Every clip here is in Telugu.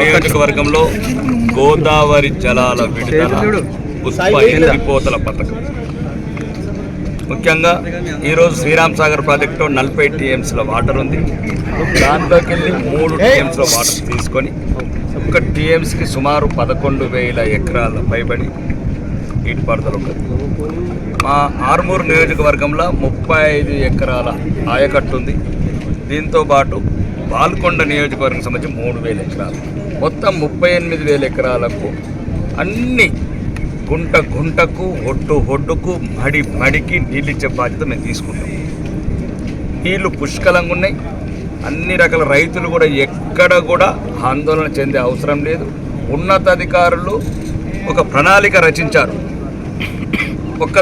నియోజకవర్గంలో గోదావరి జలాల విడుదల ఎత్తిపోతల పథకం ముఖ్యంగా ఈరోజు శ్రీరామ్ సాగర్ ప్రాజెక్టులో 40 టీఎంసీల వాటర్ ఉంది. దాంట్లోకి వెళ్ళి 3 టీఎంసీల వాటర్ తీసుకొని ఒక టీఎంసీకి సుమారు 11,000 ఎకరాల పైబడి నీటిపారుదల ఉంటుంది. మా ఆర్మూరు నియోజకవర్గంలో 35 ఎకరాల ఆయకట్టు ఉంది. దీంతోపాటు బాల్కొండ నియోజకవర్గం సంబంధించి 3,000 ఎకరాలు, మొత్తం 38,000 ఎకరాలకు అన్ని గుంటకు ఒడ్డుకు మడికి నీళ్ళు ఇచ్చే బాధ్యత మేము తీసుకుంటాం. నీళ్ళు పుష్కలంగా ఉన్నాయి. అన్ని రకాల రైతులు కూడా ఎక్కడ కూడా ఆందోళన చెందే అవసరం లేదు. ఉన్నతాధికారులు ఒక ప్రణాళిక రచించారు.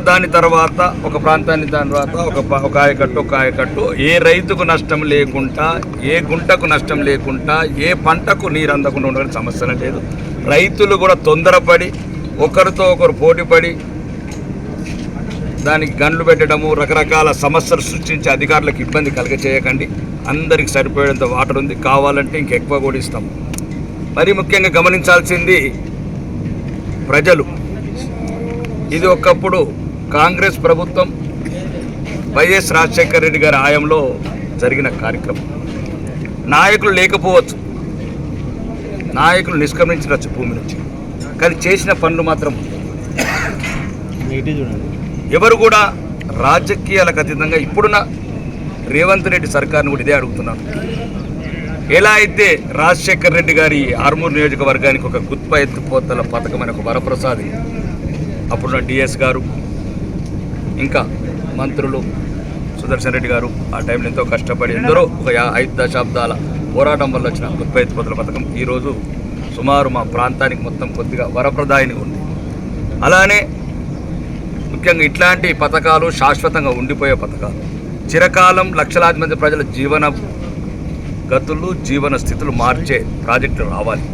దాని తర్వాత ఒక ప్రాంతాన్ని తర్వాత ఒక ఆయకట్టు ఏ రైతుకు నష్టం లేకుండా, ఏ గుంటకు నష్టం లేకుండా, ఏ పంటకు నీరు అందకుండా ఉండడం సమస్య లేదు. రైతులు కూడా తొందరపడి ఒకరితో ఒకరు పోటీపడి దానికి గన్లు పెట్టడము, రకరకాల సమస్యలు సృష్టించి అధికారులకు ఇబ్బంది కలగచేయకండి. అందరికి సరిపోయేంత వాటర్ ఉంది, కావాలంటే ఇంకెక్కువ కూడా ఇస్తాం. మరి ముఖ్యంగా గమనించాల్సింది ప్రజలు. ఇది ఒకప్పుడు కాంగ్రెస్ ప్రభుత్వం వైఎస్ రాజశేఖర రెడ్డి గారి హయాంలో జరిగిన కార్యక్రమం. నాయకులు లేకపోవచ్చు, నాయకులు నిష్క్రమించవచ్చు భూమి నుంచి, కానీ చేసిన పనులు మాత్రం ఎవరు కూడా రాజకీయాలకు అతీతంగా ఇప్పుడున్న రేవంత్ రెడ్డి సర్కార్ను కూడా ఇదే అడుగుతున్నారు. ఎలా అయితే రాజశేఖర రెడ్డి గారి ఆర్మూరు నియోజకవర్గానికి ఒక గుత్ప ఎత్తిపోతల పథకం అనే ఒక వరప్రసాద్, అప్పుడున్న డిఎస్ గారు, ఇంకా మంత్రులు సుదర్శన్ రెడ్డి గారు ఆ టైంలో ఎంతో కష్టపడి ఎందరో ఒక 5 దశాబ్దాల పోరాటం వల్ల వచ్చిన గుత్ప ఎత్తిపోతల పథకం ఈరోజు సుమారు మా ప్రాంతానికి మొత్తం కొద్దిగా వరప్రదాయిని ఉంది. అలానే ముఖ్యంగా ఇట్లాంటి పథకాలు శాశ్వతంగా ఉండిపోయే పథకాలు, చిరకాలం లక్షలాది మంది ప్రజల జీవన గతులు, జీవన స్థితులు మార్చే ప్రాజెక్టులు రావాలి.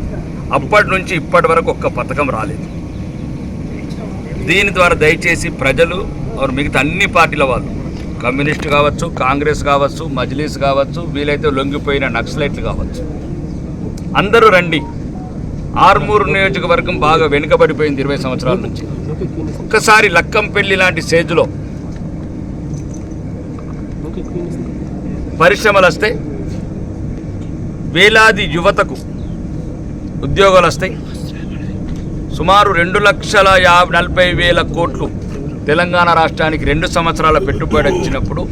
అప్పటి నుంచి ఇప్పటి వరకు ఒక్క పథకం రాలేదు. దీని ద్వారా దయచేసి ప్రజలు మిగతా అన్ని పార్టీల వాళ్ళు, కమ్యూనిస్టు కావచ్చు, కాంగ్రెస్ కావచ్చు, మజ్లీస్ కావచ్చు, వీలైతే లొంగిపోయిన నక్సలైట్లు కావచ్చు, అందరూ రండి. ఆర్మూరు నియోజకవర్గం బాగా వెనుకబడిపోయింది 20 సంవత్సరాల నుంచి. ఒక్కసారి లక్కంపల్లి లాంటి స్టేజ్లో పరిశ్రమలు వస్తే వేలాది యువతకు ఉద్యోగాలు వస్తాయి. సుమారు 2,40,000 కోట్లు తెలంగాణ రాష్ట్రానికి 2 సంవత్సరాల పెట్టుబడి వచ్చినప్పుడు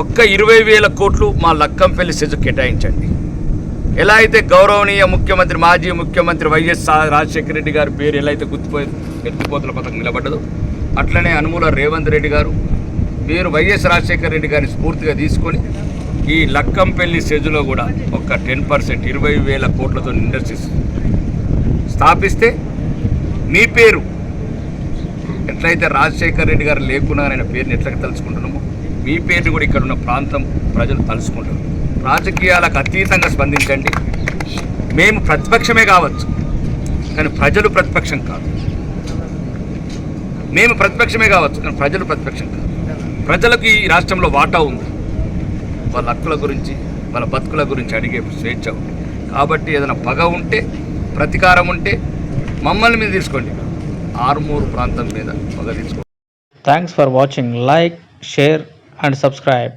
ఒక్క 20,000 కోట్లు మా లక్కంపల్లి సెజు కేటాయించండి. ఎలా అయితే గౌరవనీయ ముఖ్యమంత్రి మాజీ ముఖ్యమంత్రి వైఎస్ రాజశేఖర రెడ్డి గారి పేరు ఎలా అయితే ఎత్తిపోతల పథకం నిలబడ్డదో అట్లనే అనుమూల రేవంత్ రెడ్డి గారు మీరు వైఎస్ రాజశేఖర రెడ్డి గారిని స్ఫూర్తిగా తీసుకొని ఈ లక్కంపల్లి సెజులో కూడా ఒక 10% 20,000 కోట్లతో ఇండస్ట్రీస్ స్థాపిస్తే మీ పేరు ఎట్లయితే రాజశేఖర రెడ్డి గారు లేకున్నా ఆయన పేరుని ఎట్లా తలుచుకుంటున్నామో మీ పేరుని కూడా ఇక్కడ ఉన్న ప్రాంతం ప్రజలు తలుచుకుంటారు. రాజకీయాలకు అతీతంగా స్పందించండి. మేము ప్రతిపక్షమే కావచ్చు, కానీ ప్రజలు ప్రతిపక్షం కాదు. మేము ప్రతిపక్షమే కావచ్చు, కానీ ప్రజలు ప్రతిపక్షం కాదు. ప్రజలకు ఈ రాష్ట్రంలో వాటా ఉంది. వాళ్ళ హక్కుల గురించి వాళ్ళ బతుకుల గురించి అడిగే స్వేచ్ఛ ఉంది. కాబట్టి ఏదైనా పగ ఉంటే ప్రతీకారం ఉంటే మమ్మల్ని మీద తీసుకోండి, ఆర్మూరు ప్రాంతం మీద పగ తీసుకోండి. Thanks for watching. Like, share and subscribe.